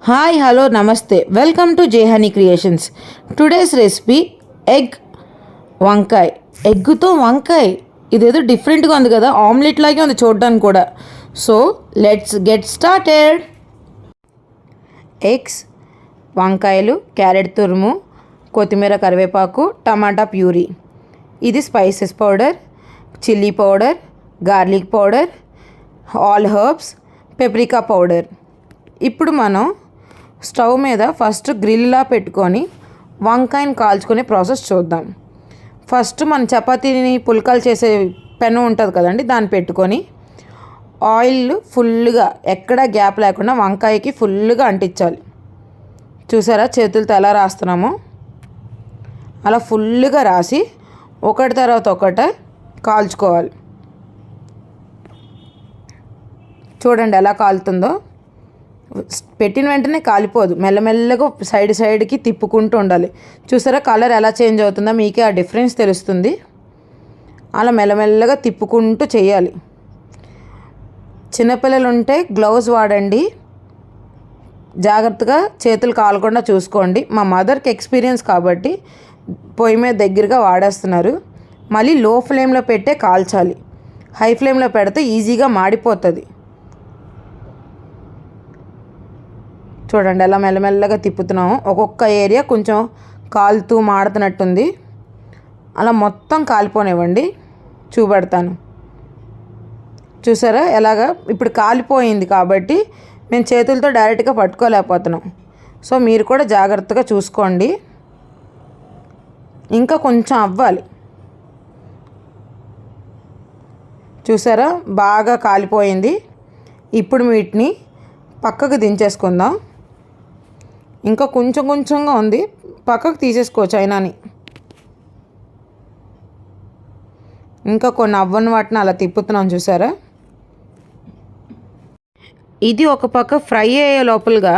Hi hello నమస్తే welcome to Jehani creations. Today's recipe egg వంకాయ. ఎగ్గుతో వంకాయ ఇదేదో డిఫరెంట్గా ఉంది కదా, ఆమ్లెట్ లాగే ఉంది చూడడానికి కూడా. So let's get started. Eggs, వంకాయలు, క్యారెట్ తురుము, కొత్తిమీర, కరివేపాకు, టమాటా ప్యూరీ. ఇది spices powder, chilli powder, garlic powder, all herbs, paprika powder. ఇప్పుడు మనం స్టవ్ మీద ఫస్ట్ గ్రిల్లా పెట్టుకొని వంకాయని కాల్చుకునే ప్రాసెస్ చూద్దాం. ఫస్ట్ మన చపాతీని పుల్కాలు చేసే పెనం ఉంటుంది కదండి, దాన్ని పెట్టుకొని ఆయిల్ ఫుల్గా ఎక్కడ గ్యాప్ లేకుండా వంకాయకి ఫుల్గా అంటించాలి. చూసారా చేతులతో ఎలా రాస్తున్నామో అలా ఫుల్గా రాసి ఒకటి తర్వాత ఒకటి కాల్చుకోవాలి. చూడండి ఎలా కాలుతుందో. పెట్టిన వెంటనే కాలిపోదు, మెల్లమెల్లగా సైడ్కి తిప్పుకుంటూ ఉండాలి. చూసారా కలర్ ఎలా చేంజ్ అవుతుందో, మీకే ఆ డిఫరెన్స్ తెలుస్తుంది. అలా మెల్లమెల్లగా తిప్పుకుంటూ చేయాలి. చిన్నపిల్లలు ఉంటే గ్లౌజ్ వాడండి, జాగ్రత్తగా చేతులు కాలకుండా చూసుకోండి. మా మదర్కి ఎక్స్పీరియన్స్ కాబట్టి పొయ్యి మీద దగ్గరగా వాడేస్తున్నారు. మళ్ళీ లో ఫ్లేమ్లో పెట్టే కాల్చాలి, హై ఫ్లేమ్లో పెడితే ఈజీగా మాడిపోతుంది. చూడండి ఎలా మెల్లమెల్లగా తిప్పుతున్నాము. ఒక్కొక్క ఏరియా కొంచెం కాలుతూ మాడుతున్నట్టుంది. అలా మొత్తం కాలిపోనివ్వండి, చూపెడతాను. చూసారా ఎలాగా ఇప్పుడు కాలిపోయింది కాబట్టి మేము చేతులతో డైరెక్ట్గా పట్టుకోలేకపోతున్నాం. సో మీరు కూడా జాగ్రత్తగా చూసుకోండి. ఇంకా కొంచెం అవ్వాలి. చూసారా బాగా కాలిపోయింది. ఇప్పుడు వీటిని పక్కకు దించేసుకుందాం. ఇంకా కొంచెంగా ఉంది, పక్కకు తీసేసుకోవచ్చు అయినాని. ఇంకా కొన్ని అవ్వని వాటిని అలా తిప్పుతున్నాం చూసారా. ఇది ఒక పక్క ఫ్రై అయ్యే లోపలగా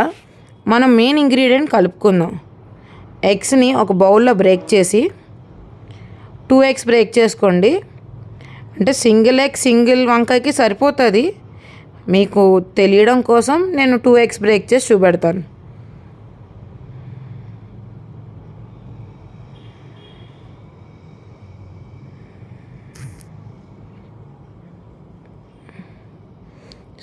మనం మెయిన్ ఇంగ్రీడియంట్ కలుపుకుందాం. ఎగ్స్ని ఒక బౌల్లో బ్రేక్ చేసి 2 eggs బ్రేక్ చేసుకోండి. అంటే సింగిల్ ఎగ్ సింగిల్ వంకాయకి సరిపోతుంది. మీకు తెలియడం కోసం నేను 2 eggs బ్రేక్ చేసి చూపెడతాను.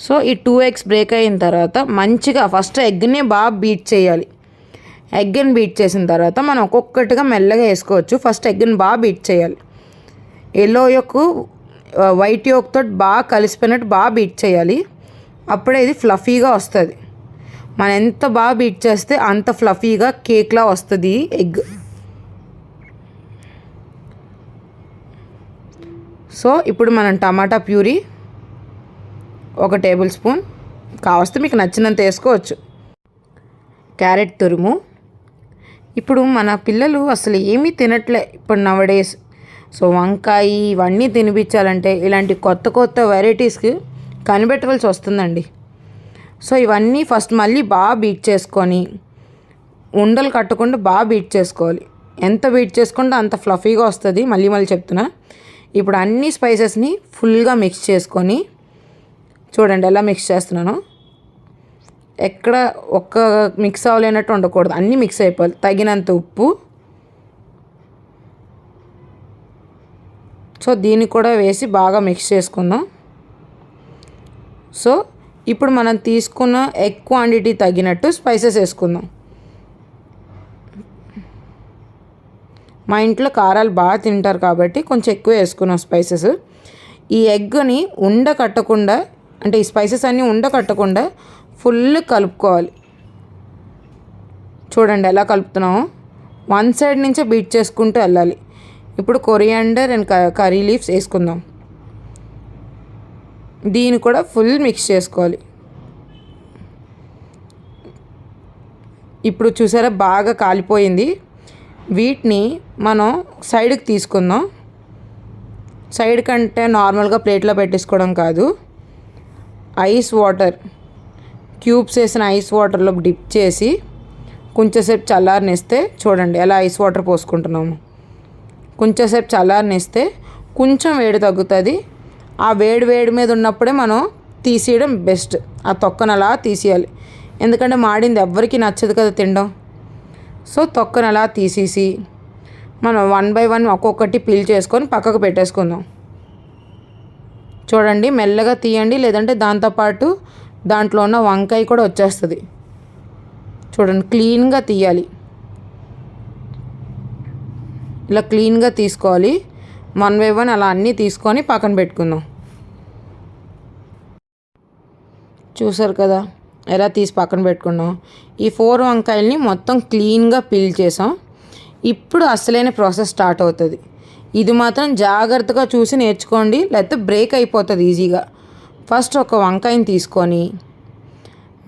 సో ఈ 2 eggs బ్రేక్ అయిన తర్వాత మంచిగా ఫస్ట్ ఎగ్ని బాగా బీట్ చేయాలి. ఎగ్ని బీట్ చేసిన తర్వాత మనం ఒక్కొక్కటిగా మెల్లగా వేసుకోవచ్చు. ఫస్ట్ ఎగ్ని బాగా బీట్ చేయాలి. ఎల్లో యొక్క వైట్ యోక్తో బాగా కలిసిపోయినట్టు బాగా బీట్ చేయాలి. అప్పుడే ఇది ఫ్లఫీగా వస్తుంది. మనం ఎంత బాగా బీట్ చేస్తే అంత ఫ్లఫీగా కేక్లా వస్తుంది ఎగ్. సో ఇప్పుడు మనం టమాటా ప్యూరీ 1 టేబుల్ స్పూన్, కావస్తే మీకు నచ్చినంత వేసుకోవచ్చు. క్యారెట్ తురుము. ఇప్పుడు మన పిల్లలు అసలు ఏమీ తినట్లే ఇప్పుడు నవడేస్. సో వంకాయ ఇవన్నీ తినిపించాలంటే ఇలాంటి కొత్త వెరైటీస్కి కనిపెట్టవలసి వస్తుందండి. సో ఇవన్నీ ఫస్ట్ మళ్ళీ బాగా బీట్ చేసుకొని ఉండలు కట్టకుండా బాగా బీట్ చేసుకోవాలి. ఎంత బీట్ చేసుకుంటే అంత ఫ్లఫీగా వస్తుంది. మళ్ళీ చెప్తున్నా. ఇప్పుడు అన్ని స్పైసెస్ని ఫుల్గా మిక్స్ చేసుకొని చూడండి ఎలా మిక్స్ చేస్తున్నాను. ఎక్కడ ఒక్క మిక్స్ అవ్వలేనట్టు ఉండకూడదు, అన్నీ మిక్స్ అయిపోవాలి. తగినంత ఉప్పు. సో దీన్ని కూడా వేసి బాగా మిక్స్ చేసుకుందాం. సో ఇప్పుడు మనం తీసుకున్న ఎగ్ క్వాంటిటీ తగినట్టు స్పైసెస్ వేసుకుందాం. మా ఇంట్లో కారాలు బాగా తింటారు కాబట్టి కొంచెం ఎక్కువ వేసుకున్నాం స్పైసెస్. ఈ ఎగ్ని ఉండకట్టకుండా, అంటే ఈ స్పైసెస్ అన్నీ ఉండకట్టకుండా ఫుల్ కలుపుకోవాలి. చూడండి ఎలా కలుపుతున్నామో. 1 side నుంచే బీట్ చేసుకుంటూ వెళ్ళాలి. ఇప్పుడు కొరియాండర్ అండ్ కర్రీ లీవ్స్ వేసుకుందాం. దీన్ని కూడా ఫుల్ మిక్స్ చేసుకోవాలి. ఇప్పుడు చూసారా బాగా కాలిపోయింది. వీటిని మనం సైడ్కి తీసుకుందాం. సైడ్ కంటే నార్మల్గా ప్లేట్లో పెట్టేసుకోవడం కాదు, ఐస్ వాటర్ క్యూబ్స్ వేసిన ఐస్ వాటర్లో డిప్ చేసి కొంచెంసేపు చల్లారనిస్తే, చూడండి ఎలా ఐస్ వాటర్ పోసుకుంటున్నాము. కొంచెంసేపు చల్లారనిస్తే కొంచెం వేడి తగ్గుతుంది. ఆ వేడి మీద ఉన్నప్పుడే మనం తీసేయడం బెస్ట్. ఆ తొక్కను అలా తీసేయాలి. ఎందుకంటే మాడింది ఎవ్వరికీ నచ్చదు కదా తినడం. సో తొక్కను అలా తీసేసి మనం 1 బై 1 ఒక్కొక్కటి పీల్ చేసుకొని పక్కకు పెట్టేసుకుందాం. చూడండి మెల్లగా తీయండి, లేదంటే దాంతోపాటు దాంట్లో ఉన్న వంకాయ కూడా వచ్చేస్తుంది. చూడండి క్లీన్గా తీయాలి, ఇలా క్లీన్గా తీసుకోవాలి. 1 బై 1 అలా అన్నీ తీసుకొని పక్కన పెట్టుకుందాం. చూసారు కదా ఎలా తీసి పక్కన పెట్టుకున్నాం. ఈ 4 వంకాయలని మొత్తం క్లీన్గా పీల్ చేసాం. ఇప్పుడు అసలైన ప్రాసెస్ స్టార్ట్ అవుతుంది. ఇది మాత్రం జాగ్రత్తగా చూసి నేర్చుకోండి, లేకపోతే బ్రేక్ అయిపోతుంది ఈజీగా. ఫస్ట్ ఒక వంకాయని తీసుకొని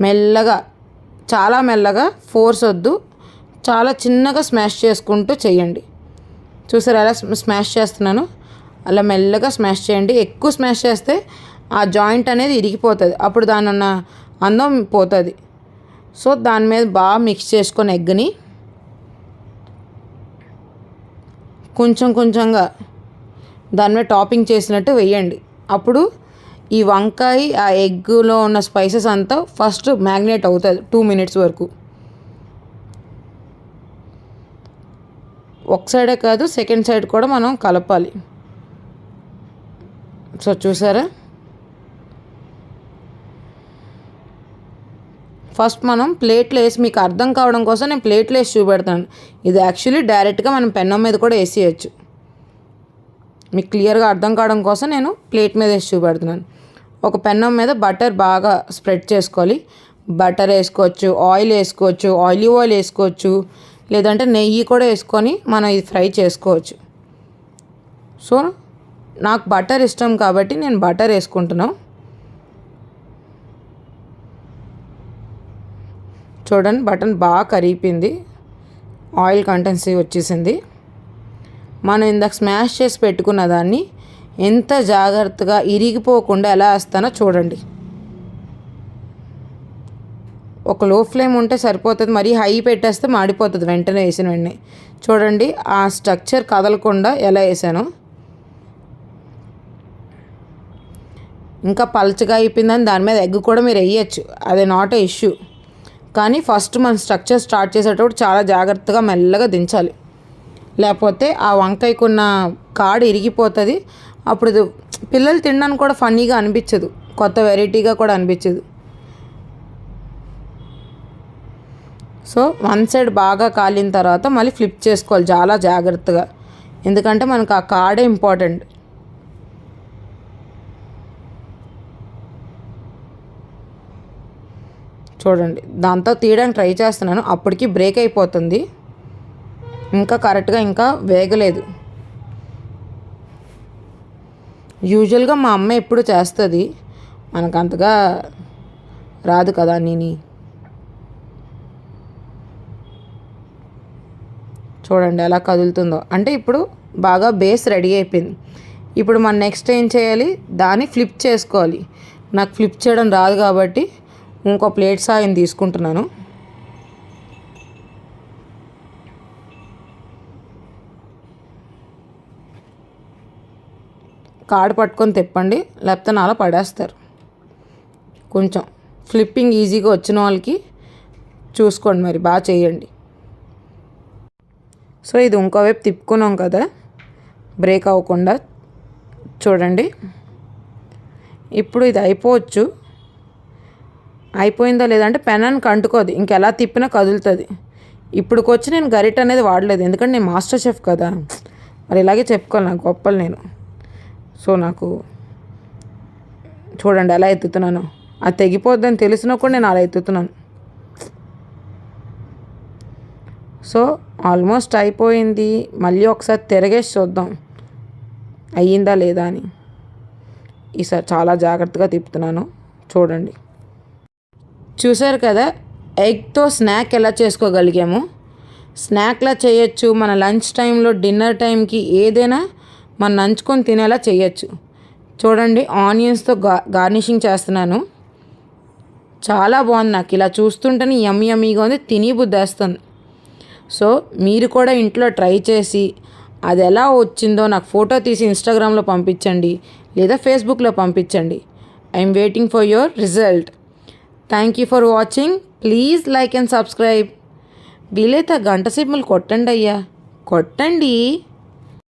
మెల్లగా, చాలా మెల్లగా, ఫోర్స్ వద్దు, చాలా చిన్నగా స్మాష్ చేసుకుంటూ చేయండి. చూసారు ఎలా స్మాష్ చేస్తున్నాను, అలా మెల్లగా స్మాష్ చేయండి. ఎక్కువ స్మాష్ చేస్తే ఆ జాయింట్ అనేది ఇరిగిపోతుంది, అప్పుడు దాని ఉన్న అందం పోతుంది. సో దాని మీద బాగా మిక్స్ చేసుకొని ఎగ్ని కొంచెం కొంచెంగా దాని మీద టాపింగ్ చేసినట్టు వేయండి. అప్పుడు ఈ వంకాయ ఆ ఎగ్లో ఉన్న స్పైసెస్ అంతా ఫస్ట్ మ్యాగ్నేట్ అవుతుంది 2 మినిట్స్ వరకు. ఒక సైడే కాదు, సెకండ్ సైడ్ కూడా మనం కలపాలి. సో చూసారా, ఫస్ట్ మనం ప్లేట్లో వేసి, మీకు అర్థం కావడం కోసం నేను ప్లేట్లో వేసి చూపెడతాను. ఇది యాక్చువల్లీ డైరెక్ట్గా మనం పెన్నం మీద కూడా వేసేయచ్చు. మీకు క్లియర్గా అర్థం కావడం కోసం నేను ప్లేట్ మీద వేసి చూపెడుతున్నాను. ఒక పెన్నం మీద బటర్ బాగా స్ప్రెడ్ చేసుకోవాలి. బటర్ వేసుకోవచ్చు, ఆయిల్ వేసుకోవచ్చు, ఆలివ్ ఆయిల్ వేసుకోవచ్చు, లేదంటే నెయ్యి కూడా వేసుకొని మనం ఇది ఫ్రై చేసుకోవచ్చు. సో నాకు బటర్ ఇష్టం కాబట్టి నేను బటర్ వేసుకుంటున్నాను. చూడండి బటన్ బాగా కరిగిపోయింది, ఆయిల్ కంటెన్సీ వచ్చేసింది. మనం ఇందాక స్మాష్ చేసి పెట్టుకున్న దాన్ని ఎంత జాగ్రత్తగా ఇరిగిపోకుండా ఎలా వేస్తానో చూడండి. ఒక లో ఫ్లేమ్ ఉంటే సరిపోతుంది, మరీ హై పెట్టేస్తే మాడిపోతుంది వెంటనే వేసిన వెంటనే. చూడండి ఆ స్ట్రక్చర్ కదలకుండా ఎలా వేసానో. ఇంకా పల్చగా అయిపోయిందని దాని మీద ఎగ్ కూడా మీరు వేయచ్చు, అదే నాట్ ఏ ఇష్యూ. కానీ ఫస్ట్ మన స్ట్రక్చర్ స్టార్ట్ చేసేటప్పుడు చాలా జాగ్రత్తగా మెల్లగా దించాలి, లేకపోతే ఆ వంకాయకున్న కాడ ఇరిగిపోతుంది. అప్పుడు పిల్లలు తినడానికి కూడా ఫన్నీగా అనిపించదు, కొత్త వెరైటీగా కూడా అనిపించదు. సో 1 సైడ్ బాగా కాలిన తర్వాత మళ్ళీ ఫ్లిప్ చేసుకోవాలి చాలా జాగ్రత్తగా, ఎందుకంటే మనకు ఆ కాడే ఇంపార్టెంట్. చూడండి దాంతో తీయడానికి ట్రై చేస్తున్నాను, అప్పటికి బ్రేక్ అయిపోతుంది, ఇంకా కరెక్ట్గా ఇంకా వేగలేదు. యూజువల్గా మా అమ్మ ఎప్పుడు చేస్తుంది, మనకు అంతగా రాదు కదా. నేను చూడండి ఎలా కదులుతుందో, అంటే ఇప్పుడు బాగా బేస్ రెడీ అయిపోయింది. ఇప్పుడు మనం నెక్స్ట్ ఏం చేయాలి, దాన్ని ఫ్లిప్ చేసుకోవాలి. నాకు ఫ్లిప్ చేయడం రాదు కాబట్టి ఇంకో ప్లేట్ సాయం తీసుకుంటున్నాను. కాడ పట్టుకొని తిప్పండి, లేకపోతే నాలా పడేస్తారు. కొంచెం ఫ్లిప్పింగ్ ఈజీగా వచ్చిన వాళ్ళకి చూసుకోండి, మరి బాగా చేయండి. సో ఇది ఇంకోవైపు తిప్పుకున్నాం కదా బ్రేక్ అవ్వకుండా. చూడండి ఇప్పుడు ఇది అయిపోవచ్చు, అయిపోయిందా లేదంటే పెనానికి అంటుకోదు, ఇంకెలా తిప్పినా కదులుతుంది. ఇప్పుడుకొచ్చి నేను గరిట అనేది వాడలేదు, ఎందుకంటే నేను మాస్టర్ షెఫ్ కదా, మరి ఇలాగే చెప్పుకోవాలి నాకు గొప్పలు నేను. సో నాకు చూడండి ఎలా ఎత్తుతున్నాను, అది తెగిపోద్దని తెలిసినా కూడా నేను అలా ఎత్తుతున్నాను. సో ఆల్మోస్ట్ అయిపోయింది, మళ్ళీ ఒకసారి తిరగేసి చూద్దాం అయ్యిందా లేదా అని. ఈసారి చాలా జాగ్రత్తగా తిప్పుతున్నాను. చూడండి చూసారు కదా ఎగ్తో స్నాక్ ఎలా చేసుకోగలిగాము. స్నాక్లా చేయొచ్చు, మన లంచ్ టైంలో డిన్నర్ టైంకి ఏదైనా మనం నంచుకొని తినేలా చేయొచ్చు. చూడండి ఆనియన్స్తో గార్నిషింగ్ చేస్తున్నాను, చాలా బాగుంది. నాకు ఇలా చూస్తుంటేనే యమ్మీగా ఉంది, తిని బుద్ధేస్తుంది. సో మీరు కూడా ఇంట్లో ట్రై చేసి అది ఎలా వచ్చిందో నాకు ఫోటో తీసి ఇన్స్టాగ్రామ్లో పంపించండి, లేదా ఫేస్బుక్లో పంపించండి. I'm waiting for your result. Thank you for watching. Please like and subscribe. వీలైతే గంట సింబల్ కొట్టండి అయ్యా, కొట్టండి.